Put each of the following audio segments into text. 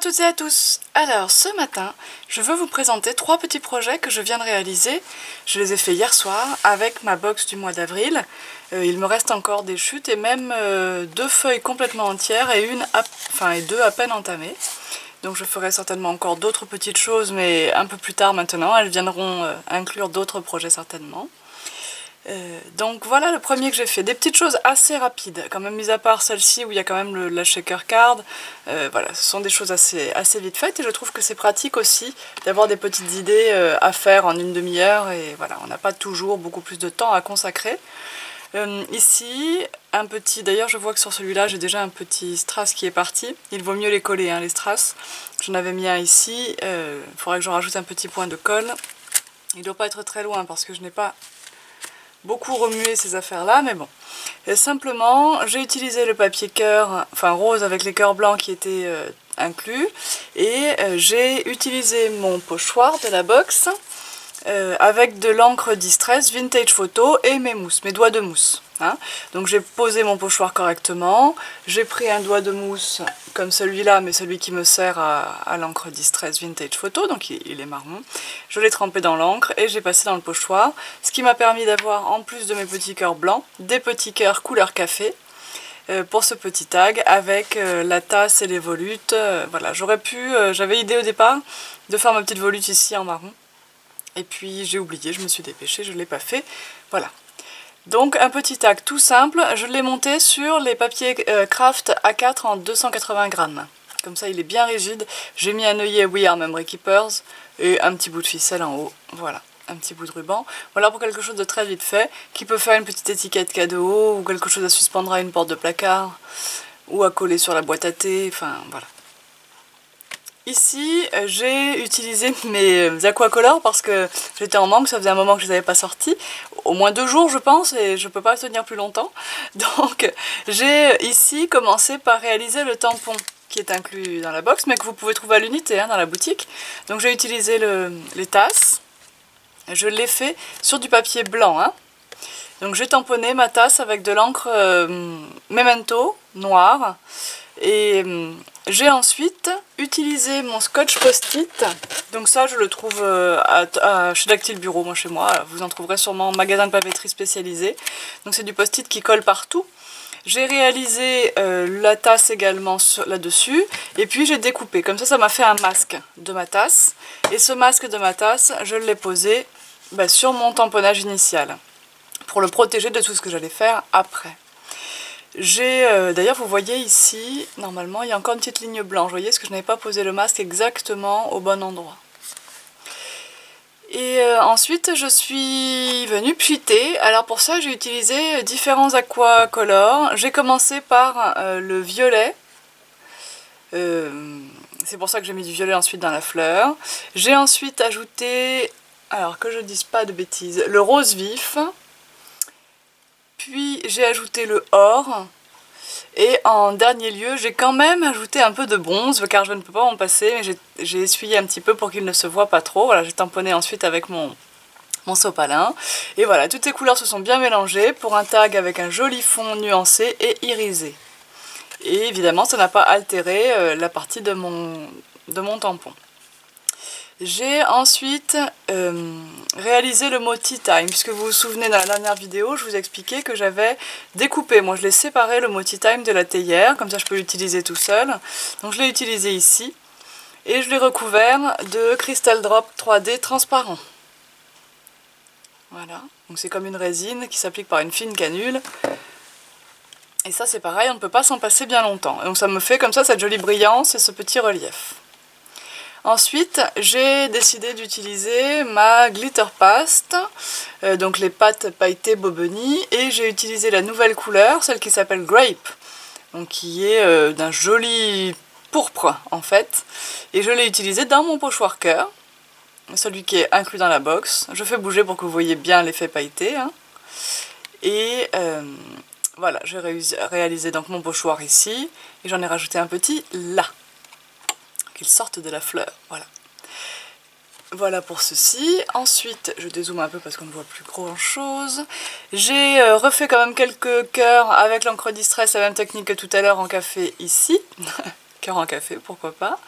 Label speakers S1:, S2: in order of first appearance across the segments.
S1: toutes et à tous. Alors ce matin, je veux vous présenter 3 petits projets que je viens de réaliser. Je les ai faits hier soir avec ma box du mois d'avril. Il me reste encore des chutes et même 2 feuilles complètement entières et deux à peine entamées. Donc je ferai certainement encore d'autres petites choses, mais un peu plus tard maintenant. Elles viendront inclure d'autres projets certainement. Donc voilà le premier que j'ai fait, des petites choses assez rapides, quand même mis à part celle-ci où il y a quand même la shaker card. Voilà, ce sont des choses assez vite faites et je trouve que c'est pratique aussi d'avoir des petites idées à faire en une demi-heure et voilà, on n'a pas toujours beaucoup plus de temps à consacrer. Ici, un petit, d'ailleurs je vois que sur celui-là j'ai déjà un petit strass qui est parti, il vaut mieux les coller hein, les strass. J'en avais mis un ici, il faudrait que je rajoute un petit point de colle. Il ne doit pas être très loin parce que je n'ai pas beaucoup remué ces affaires là, mais bon. Et simplement j'ai utilisé le papier cœur, enfin rose avec les cœurs blancs qui étaient inclus, et j'ai utilisé mon pochoir de la box avec de l'encre Distress Vintage Photo et mes mousses, mes doigts de mousse. Hein. Donc j'ai posé mon pochoir correctement, j'ai pris un doigt de mousse comme celui-là, mais celui qui me sert à l'encre Distress Vintage Photo, donc il est marron. Je l'ai trempé dans l'encre et j'ai passé dans le pochoir, ce qui m'a permis d'avoir, en plus de mes petits cœurs blancs, des petits cœurs couleur café pour ce petit tag avec la tasse et les volutes. Voilà, j'avais idée au départ de faire ma petite volute ici en marron. Et puis j'ai oublié, je me suis dépêchée, je ne l'ai pas fait. Voilà. Donc un petit tag tout simple, je l'ai monté sur les papiers Craft A4 en 280 grammes. Comme ça il est bien rigide. J'ai mis un œillet We Are Memory Keepers et un petit bout de ficelle en haut. Voilà, un petit bout de ruban. Voilà pour quelque chose de très vite fait, qui peut faire une petite étiquette cadeau ou quelque chose à suspendre à une porte de placard ou à coller sur la boîte à thé, enfin voilà. Ici, j'ai utilisé mes aquacolors parce que j'étais en manque, ça faisait un moment que je ne les avais pas sortis, au moins 2 jours je pense, et je ne peux pas tenir plus longtemps. Donc j'ai ici commencé par réaliser le tampon qui est inclus dans la box, mais que vous pouvez trouver à l'unité hein, dans la boutique. Donc j'ai utilisé les tasses, je l'ai fait sur du papier blanc. Hein. Donc j'ai tamponné ma tasse avec de l'encre Memento noire. Et j'ai ensuite utilisé mon scotch post-it, donc ça je le trouve chez Dactyle Bureau, moi chez moi, vous en trouverez sûrement en magasin de papeterie spécialisé, donc c'est du post-it qui colle partout. J'ai réalisé la tasse également là-dessus, et puis j'ai découpé, comme ça m'a fait un masque de ma tasse, et ce masque de ma tasse, je l'ai posé sur mon tamponnage initial, pour le protéger de tout ce que j'allais faire après. D'ailleurs vous voyez ici, normalement il y a encore une petite ligne blanche, vous voyez, parce que je n'avais pas posé le masque exactement au bon endroit. Et ensuite je suis venue pchiter, alors pour ça j'ai utilisé différents aquacolors. J'ai commencé par le violet, c'est pour ça que j'ai mis du violet ensuite dans la fleur. J'ai ensuite ajouté, alors que je dise pas de bêtises, le rose vif. Puis j'ai ajouté le or, et en dernier lieu j'ai quand même ajouté un peu de bronze car je ne peux pas m'en passer, mais j'ai essuyé un petit peu pour qu'il ne se voit pas trop. Voilà, j'ai tamponné ensuite avec mon sopalin, et voilà, toutes ces couleurs se sont bien mélangées pour un tag avec un joli fond nuancé et irisé. Et évidemment ça n'a pas altéré la partie de mon tampon. J'ai ensuite réalisé le mot Tea Time, puisque vous vous souvenez dans la dernière vidéo, je vous expliquais que j'avais découpé, moi je l'ai séparé le mot Tea Time de la théière, comme ça je peux l'utiliser tout seul. Donc je l'ai utilisé ici, et je l'ai recouvert de Crystal Drop 3D transparent. Voilà, donc c'est comme une résine qui s'applique par une fine canule. Et ça c'est pareil, on ne peut pas s'en passer bien longtemps. Et donc ça me fait comme ça cette jolie brillance et ce petit relief. Ensuite, j'ai décidé d'utiliser ma glitter paste, donc les pâtes pailletées Boboni, et j'ai utilisé la nouvelle couleur, celle qui s'appelle Grape, donc qui est d'un joli pourpre en fait, et je l'ai utilisé dans mon pochoir cœur, celui qui est inclus dans la box. Je fais bouger pour que vous voyez bien l'effet pailleté, hein. Et voilà, j'ai réalisé donc mon pochoir ici, et j'en ai rajouté un petit là. Qu'ils sortent de la fleur, voilà. Voilà pour ceci. Ensuite, je dézoome un peu parce qu'on ne voit plus grand chose. J'ai refait quand même quelques cœurs avec l'encre Distress, la même technique que tout à l'heure en café ici. cœur en café, pourquoi pas.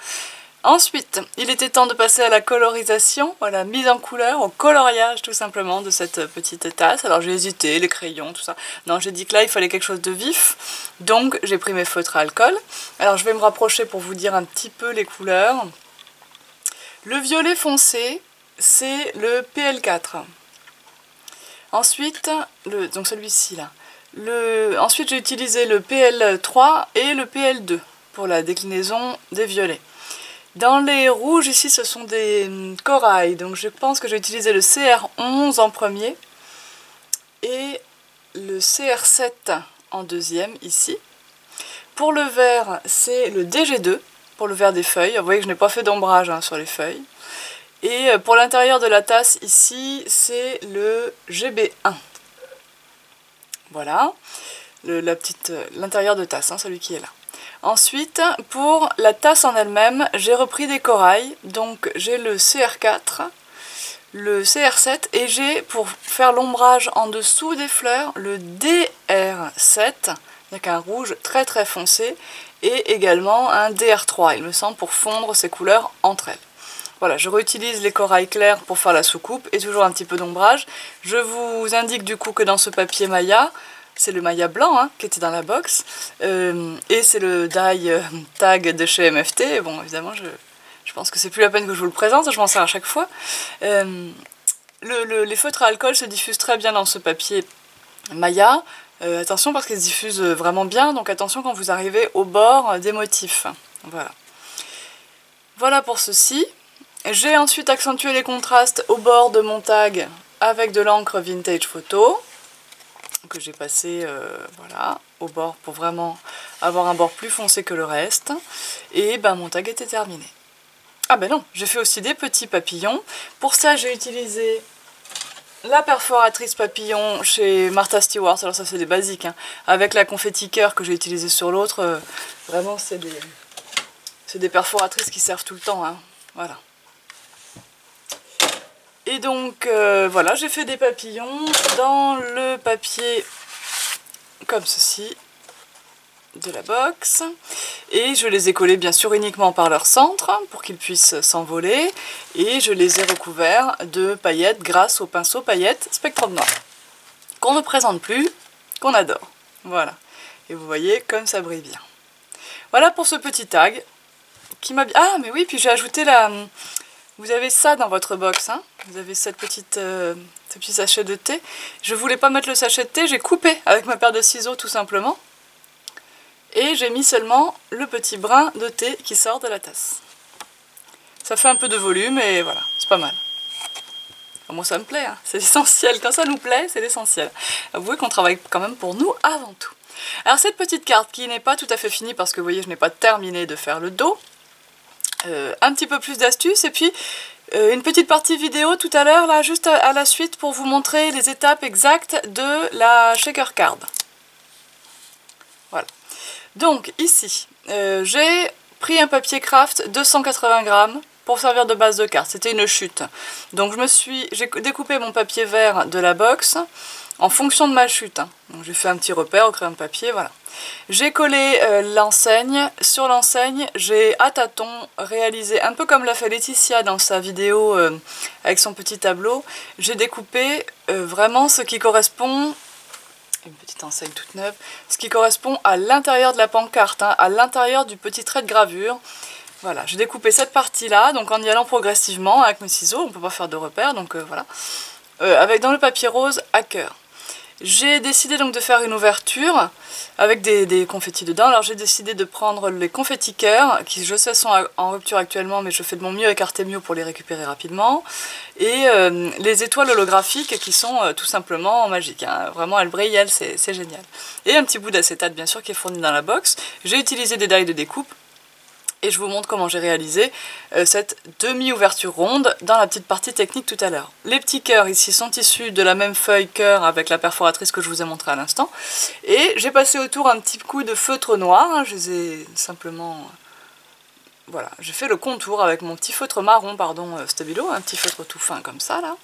S1: Ensuite, il était temps de passer à la colorisation, à la mise en couleur, au coloriage tout simplement de cette petite tasse. Alors j'ai hésité, les crayons, tout ça. Non, j'ai dit que là il fallait quelque chose de vif, donc j'ai pris mes feutres à alcool. Alors je vais me rapprocher pour vous dire un petit peu les couleurs. Le violet foncé, c'est le PL4. Ensuite, donc celui-ci là. Ensuite j'ai utilisé le PL3 et le PL2 pour la déclinaison des violets. Dans les rouges, ici, ce sont des corails, donc je pense que j'ai utilisé le CR11 en premier et le CR7 en deuxième, ici. Pour le vert, c'est le DG2, pour le vert des feuilles. Vous voyez que je n'ai pas fait d'ombrage sur les feuilles. Et pour l'intérieur de la tasse, ici, c'est le GB1. Voilà, l'intérieur de tasse, celui qui est là. Ensuite, pour la tasse en elle-même, j'ai repris des corails, donc j'ai le CR4, le CR7, et j'ai, pour faire l'ombrage en dessous des fleurs, le DR7, avec un rouge très très foncé, et également un DR3, il me semble, pour fondre ces couleurs entre elles. Voilà, je réutilise les corails clairs pour faire la soucoupe, et toujours un petit peu d'ombrage. Je vous indique du coup que dans ce papier Maya, c'est le Maya blanc qui était dans la box, et c'est le die tag de chez MFT. Bon, évidemment, je pense que c'est plus la peine que je vous le présente, je m'en sers à chaque fois. Les feutres à alcool se diffusent très bien dans ce papier Maya. Attention parce qu'ils se diffusent vraiment bien, donc attention quand vous arrivez au bord des motifs. Voilà. Voilà pour ceci. J'ai ensuite accentué les contrastes au bord de mon tag avec de l'encre Vintage Photo, que j'ai passé voilà, au bord pour vraiment avoir un bord plus foncé que le reste. Et ben mon tag était terminé. Ah ben non, j'ai fait aussi des petits papillons. Pour ça, j'ai utilisé la perforatrice papillon chez Martha Stewart. Alors ça, c'est des basiques, avec la confetti cœur que j'ai utilisé sur l'autre. Vraiment, c'est des perforatrices qui servent tout le temps. Voilà. Et donc, voilà, j'ai fait des papillons dans le papier comme ceci de la box. Et je les ai collés bien sûr uniquement par leur centre pour qu'ils puissent s'envoler. Et je les ai recouverts de paillettes grâce au pinceau paillettes Spectrum Noir. Qu'on ne présente plus, qu'on adore. Voilà. Et vous voyez comme ça brille bien. Voilà pour ce petit tag qui m'a bien... Ah mais oui, puis j'ai ajouté la... Vous avez ça dans votre box, Vous avez ce petit sachet de thé. Je voulais pas mettre le sachet de thé, j'ai coupé avec ma paire de ciseaux tout simplement. Et j'ai mis seulement le petit brin de thé qui sort de la tasse. Ça fait un peu de volume et voilà, c'est pas mal. Enfin, moi ça me plaît, c'est l'essentiel. Quand ça nous plaît, c'est l'essentiel. Avouez qu'on travaille quand même pour nous avant tout. Alors cette petite carte qui n'est pas tout à fait finie parce que vous voyez, je n'ai pas terminé de faire le dos. Un petit peu plus d'astuces et puis une petite partie vidéo tout à l'heure là juste à la suite pour vous montrer les étapes exactes de la shaker card. Voilà. Donc ici j'ai pris un papier craft 280 grammes pour servir de base de carte. C'était une chute. Donc j'ai découpé mon papier vert de la box en fonction de ma chute. Donc j'ai fait un petit repère au crayon de papier, voilà. J'ai collé l'enseigne. Sur l'enseigne, j'ai à tâtons réalisé, un peu comme l'a fait Laetitia dans sa vidéo avec son petit tableau, j'ai découpé vraiment ce qui correspond, une petite enseigne toute neuve, ce qui correspond à l'intérieur de la pancarte, à l'intérieur du petit trait de gravure. Voilà, j'ai découpé cette partie-là, donc en y allant progressivement avec mes ciseaux, on ne peut pas faire de repères, donc voilà, avec dans le papier rose à cœur. J'ai décidé donc de faire une ouverture avec des confettis dedans. Alors j'ai décidé de prendre les confettis cœur, qui je sais sont en rupture actuellement, mais je fais de mon mieux avec Artemio pour les récupérer rapidement. Et les étoiles holographiques qui sont tout simplement magiques. Vraiment elles brillent, elles, c'est génial. Et un petit bout d'acétate bien sûr qui est fourni dans la box. J'ai utilisé des die de découpe. Et je vous montre comment j'ai réalisé cette demi-ouverture ronde dans la petite partie technique tout à l'heure. Les petits cœurs ici sont issus de la même feuille cœur avec la perforatrice que je vous ai montré à l'instant. Et j'ai passé autour un petit coup de feutre noir, je les ai simplement... Voilà, j'ai fait le contour avec mon petit feutre marron, pardon, Stabilo, un petit feutre tout fin comme ça là.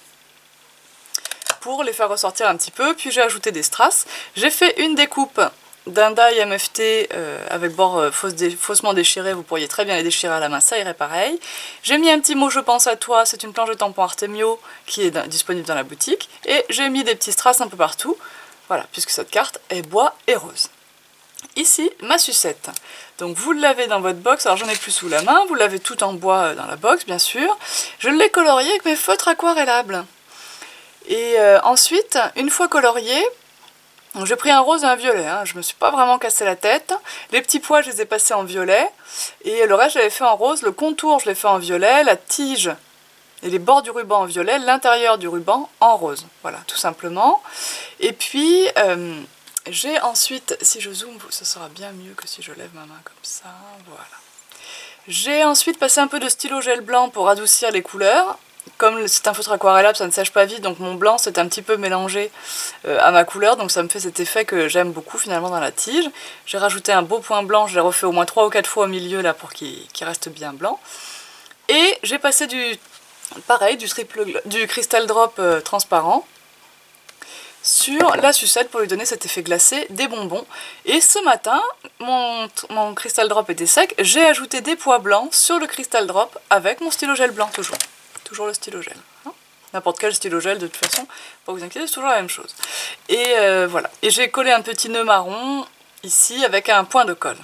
S1: Pour les faire ressortir un petit peu, puis j'ai ajouté des strass. J'ai fait une découpe d'un die MFT avec bord faussement déchiré, vous pourriez très bien les déchirer à la main, ça irait pareil. J'ai mis un petit mot je pense à toi, c'est une planche de tampon Artemio qui est disponible dans la boutique. Et j'ai mis des petits strass un peu partout, voilà, puisque cette carte est bois et rose. Ici, ma sucette. Donc vous l'avez dans votre box, alors j'en ai plus sous la main, vous l'avez tout en bois dans la box bien sûr. Je l'ai coloriée avec mes feutres aquarellables. Et ensuite, une fois coloriée, j'ai pris un rose et un violet, hein. Je me suis pas vraiment cassé la tête. Les petits pois, je les ai passés en violet. Et le reste, j'avais fait en rose. Le contour, je l'ai fait en violet. La tige et les bords du ruban en violet. L'intérieur du ruban en rose. Voilà, tout simplement. Et puis, j'ai ensuite, si je zoome, ce sera bien mieux que si je lève ma main comme ça. Voilà. J'ai ensuite passé un peu de stylo gel blanc pour adoucir les couleurs. Comme c'est un feutre aquarellable, ça ne sèche pas vite, donc mon blanc s'est un petit peu mélangé à ma couleur, donc ça me fait cet effet que j'aime beaucoup finalement dans la tige. J'ai rajouté un beau point blanc, je l'ai refait au moins 3 ou 4 fois au milieu là pour qu'il reste bien blanc. Et j'ai passé du Crystal Drop transparent sur la sucette pour lui donner cet effet glacé des bonbons. Et ce matin, mon Crystal Drop était sec, j'ai ajouté des pois blancs sur le Crystal Drop avec mon stylo gel blanc toujours. Toujours le stylo gel. Hein, n'importe quel stylo gel de toute façon, pas vous inquiéter, c'est toujours la même chose. Et voilà. Et j'ai collé un petit nœud marron ici avec un point de colle.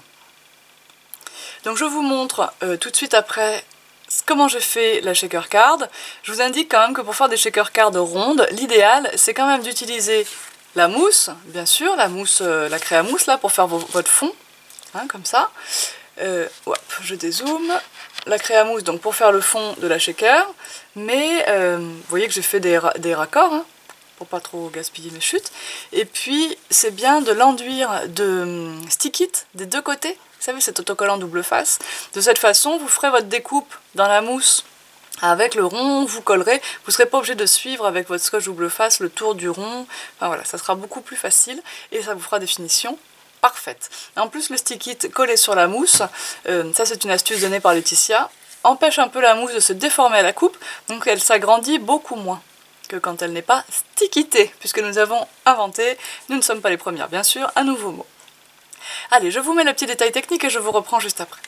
S1: Donc je vous montre tout de suite après comment j'ai fait la shaker card. Je vous indique quand même que pour faire des shaker cards rondes, l'idéal c'est quand même d'utiliser la mousse, bien sûr, la mousse, la craie mousse là pour faire votre fond, hein, comme ça. Hop, je dézoome. La craie à mousse donc pour faire le fond de la shaker, mais vous voyez que j'ai fait des raccords hein, pour pas trop gaspiller mes chutes. Et puis c'est bien de l'enduire de stick it des deux côtés, vous savez cet autocollant double face. De cette façon vous ferez votre découpe dans la mousse avec le rond, vous collerez, vous ne serez pas obligé de suivre avec votre scotch double face le tour du rond, enfin voilà, ça sera beaucoup plus facile et ça vous fera des finitions parfaite. En plus le stick it collé sur la mousse, ça c'est une astuce donnée par Laetitia, empêche un peu la mousse de se déformer à la coupe, donc elle s'agrandit beaucoup moins que quand elle n'est pas stickitée, puisque nous avons inventé, nous ne sommes pas les premières bien sûr, un nouveau mot. Allez, je vous mets le petit détail technique et je vous reprends juste après.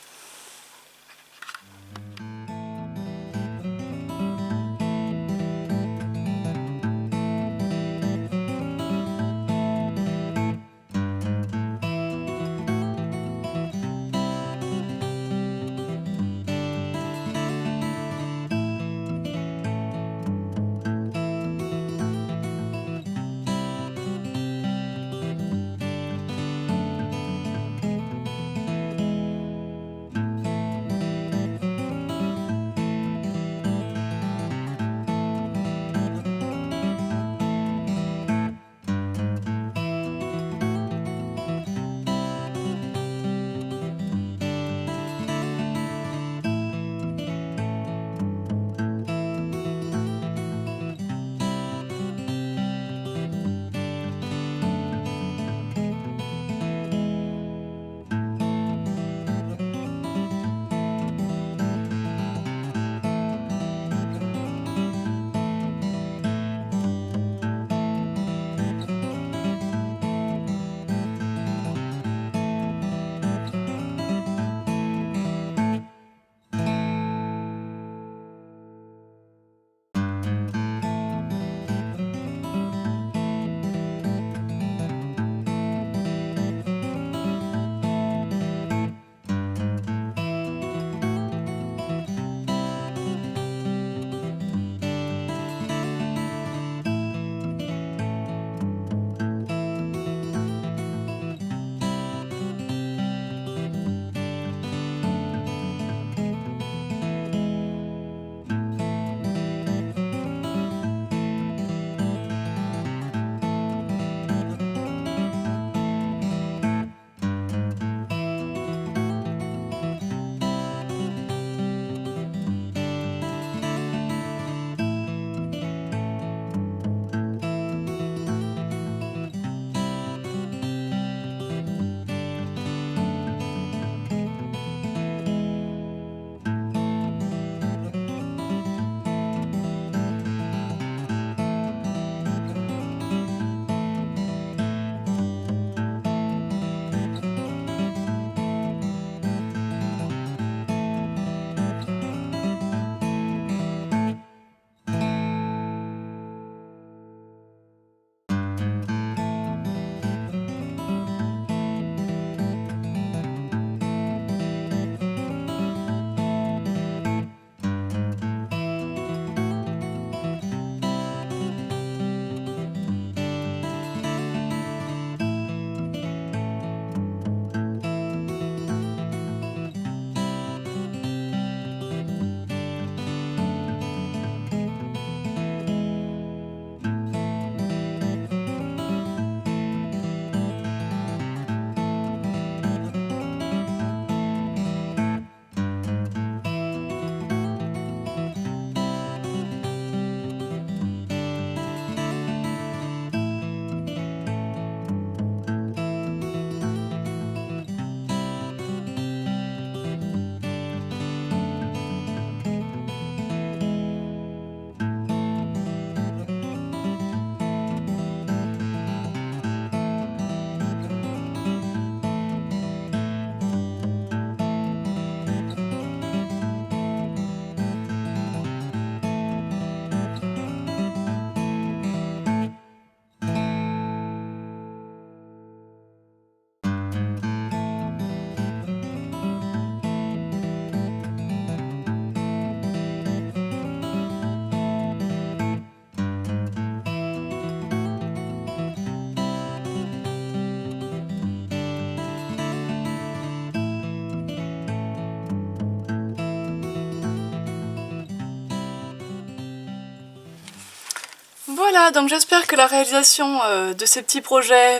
S1: Voilà, donc j'espère que la réalisation de ces petits projets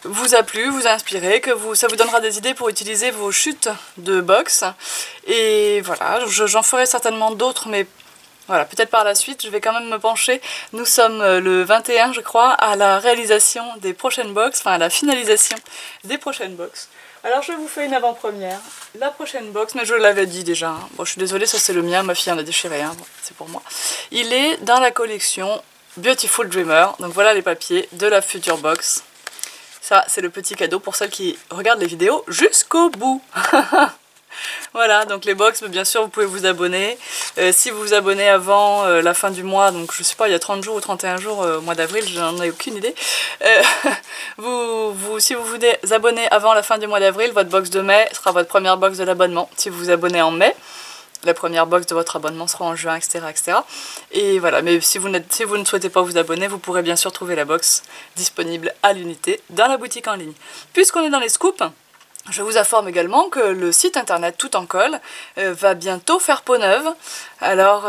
S1: vous a plu, vous a inspiré, que ça vous donnera des idées pour utiliser vos chutes de box. Et voilà, j'en ferai certainement d'autres, mais voilà, peut-être par la suite, je vais quand même me pencher. Nous sommes le 21, je crois, à la réalisation des prochaines box, à la finalisation des prochaines box. Alors je vous fais une avant-première. La prochaine box, mais je l'avais dit déjà. Hein. Bon, je suis désolée, ça c'est le mien, ma fille en a déchiré, hein. Bon, c'est pour moi. Il est dans la collection Beautiful Dreamer. Donc voilà les papiers de la future box. Ça, c'est le petit cadeau pour celles qui regardent les vidéos jusqu'au bout. Voilà, donc les box, bien sûr, vous pouvez vous abonner. Si vous vous abonnez avant la fin du mois, donc je sais pas, il y a 30 jours ou 31 jours au mois d'avril, j'en ai aucune idée. Si vous vous abonnez avant la fin du mois d'avril, votre box de mai sera votre première box de l'abonnement. Si vous vous abonnez en mai, la première box de votre abonnement sera en juin, etc. etc. Et voilà, mais si vous ne souhaitez pas vous abonner, vous pourrez bien sûr trouver la box disponible à l'unité dans la boutique en ligne. Puisqu'on est dans les scoops, je vous informe également que le site internet Tout en Colle va bientôt faire peau neuve. Alors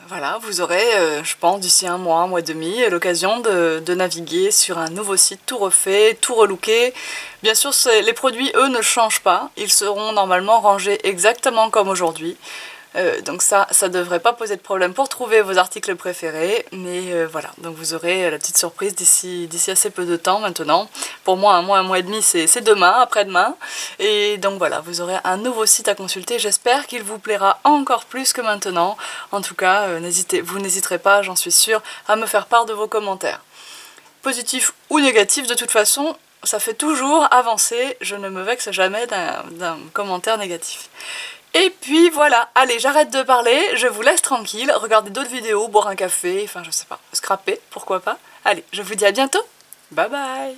S1: voilà, vous aurez, je pense, d'ici un mois et demi, l'occasion de naviguer sur un nouveau site tout refait, tout relooké. Bien sûr, les produits, eux, ne changent pas. Ils seront normalement rangés exactement comme aujourd'hui. Donc ça devrait pas poser de problème pour trouver vos articles préférés, mais voilà, donc vous aurez la petite surprise d'ici assez peu de temps maintenant. Pour moi, un mois et demi, c'est demain, après-demain, et donc voilà, vous aurez un nouveau site à consulter. J'espère qu'il vous plaira encore plus que maintenant. En tout cas, vous n'hésiterez pas, j'en suis sûre, à me faire part de vos commentaires. Positifs ou négatifs, de toute façon, ça fait toujours avancer, je ne me vexe jamais d'un commentaire négatif. Et puis voilà, allez, j'arrête de parler, je vous laisse tranquille, regardez d'autres vidéos, boire un café, je sais pas, scraper, pourquoi pas. Allez, je vous dis à bientôt, bye bye.